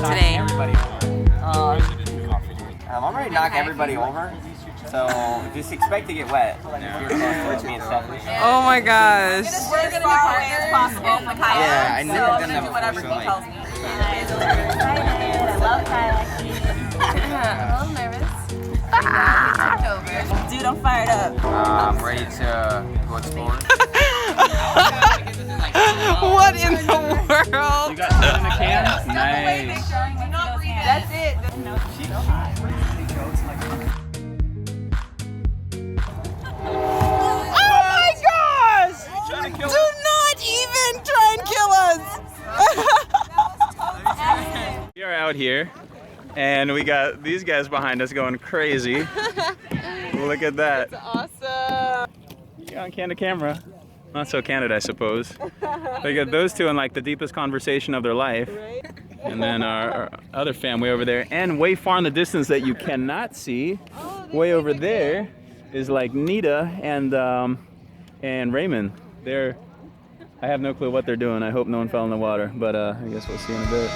today? I'm already knock everybody over, so just expect to get wet. Oh my gosh. We're gonna be partners as possible for kayaking. Yeah, I never done that Do whatever before, he so tells me. I love kayaking. I'm a little nervous. Dude, I'm fired up. I'm ready to go explore. What in the world? You got that in the can? Nice. That's it. Oh my gosh! Do not even try and kill us! We are out here, and we got these guys behind us going crazy. Look at that. That's awesome. Yeah, on candid camera. Not so candid, I suppose. They got those two in like the deepest conversation of their life. And then our other fam way over there. And way far in the distance that you cannot see, way over there, is like Nita and Raymond. I have no clue what they're doing. I hope no one fell in the water, but I guess we'll see in a bit.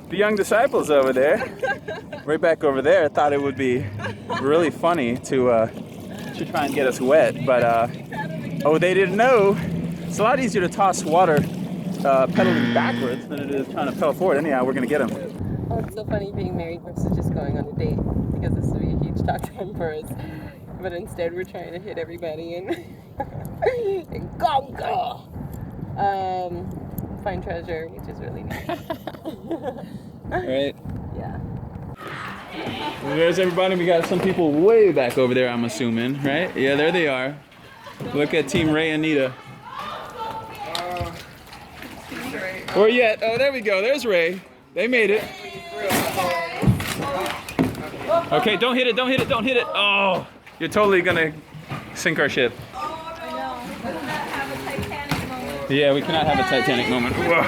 The young disciples over there, right back over there, thought it would be really funny to try and get us wet, but oh, they didn't know. It's a lot easier to toss water pedaling backwards than it is trying to pedal forward. Anyhow, we're gonna get them. Oh, it's so funny being married versus just going on a date, because this would be a huge talk time for us. But instead, we're trying to hit everybody and conquer. Find treasure, which is really nice. Right? Yeah. Well, there's everybody. We got some people way back over there, I'm assuming, right? Yeah, there they are. Look at Team Ray and Nita. Or yet, oh, there we go. There's Ray. They made it. Okay, don't hit it, don't hit it, don't hit it. Oh, you're totally gonna sink our ship. Yeah, we cannot have a Titanic moment. Whoa. Bro,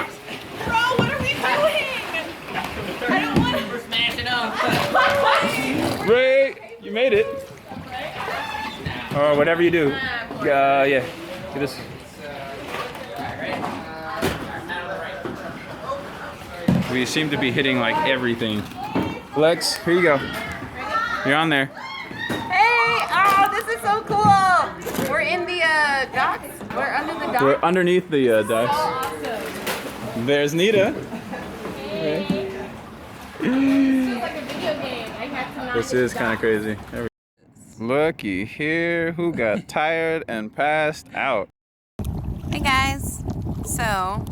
what are we doing? I don't want to. We're smashing up. Ray, you made it. Or whatever you do. Yeah, get this. We seem to be hitting like everything. Lex, here you go. You're on there. Hey, oh, this is so cool. We're in the docks. We're under the docks. We're underneath the docks. Awesome. There's Nita. Hey. This is like a video game. I had to This is kind of crazy. Looky here, who got tired and passed out. Hey guys. So,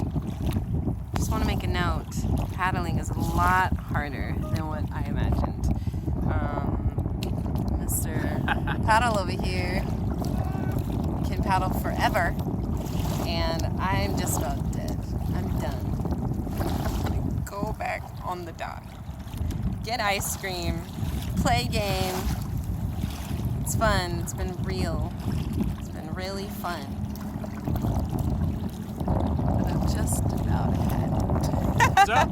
just want to make a note. Paddling is a lot harder than what I imagined. Mr. Paddle over here can paddle forever, and I'm just about dead. I'm done. I'm gonna go back on the dock, get ice cream, play game. It's fun. It's been real. It's been really fun. But I've just about had it. What's up?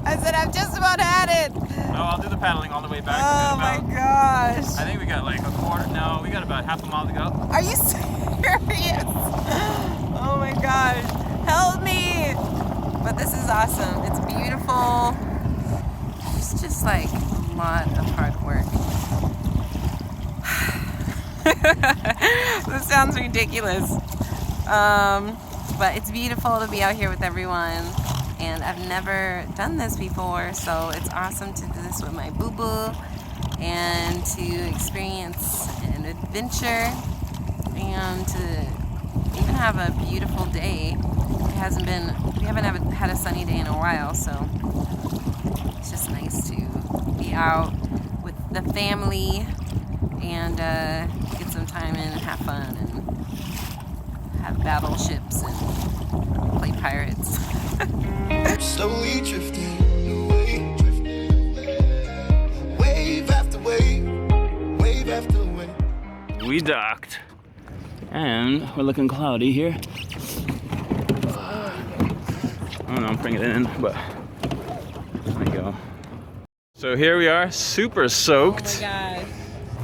I said I've just about had it. No, I'll do the paddling all the way back. Oh my gosh. I think we got like a quarter. No, we got about half a mile to go. Are you serious? Oh my gosh. Help me. But this is awesome. It's beautiful. It's just like a lot of hard work. This sounds ridiculous. But it's beautiful to be out here with everyone. And I've never done this before, so it's awesome to do this with my boo-boo and to experience an adventure and to even have a beautiful day. We haven't had a sunny day in a while, so it's just nice to be out with the family and get some time in and have fun and have battleships and play pirates. Slowly drifting away, wave after wave, wave after wave. We docked, and we're looking cloudy here. and I'll bring it in, but there we go. So here we are, super soaked. Oh my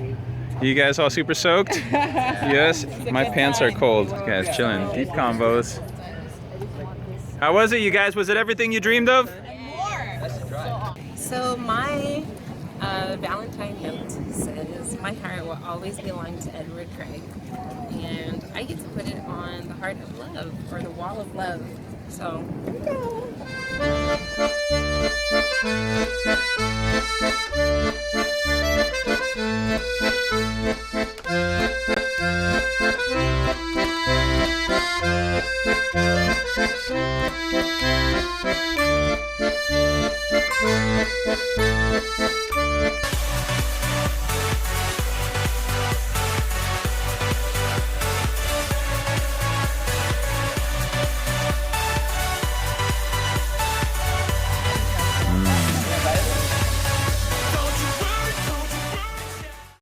gosh. You guys all super soaked? Yes, my pants are cold. Guys, chilling, deep combos. How was it, you guys? Was it everything you dreamed of? So my Valentine note says, my heart will always belong to Edward Craig. And I get to put it on the heart of love, or the wall of love. So, here we go.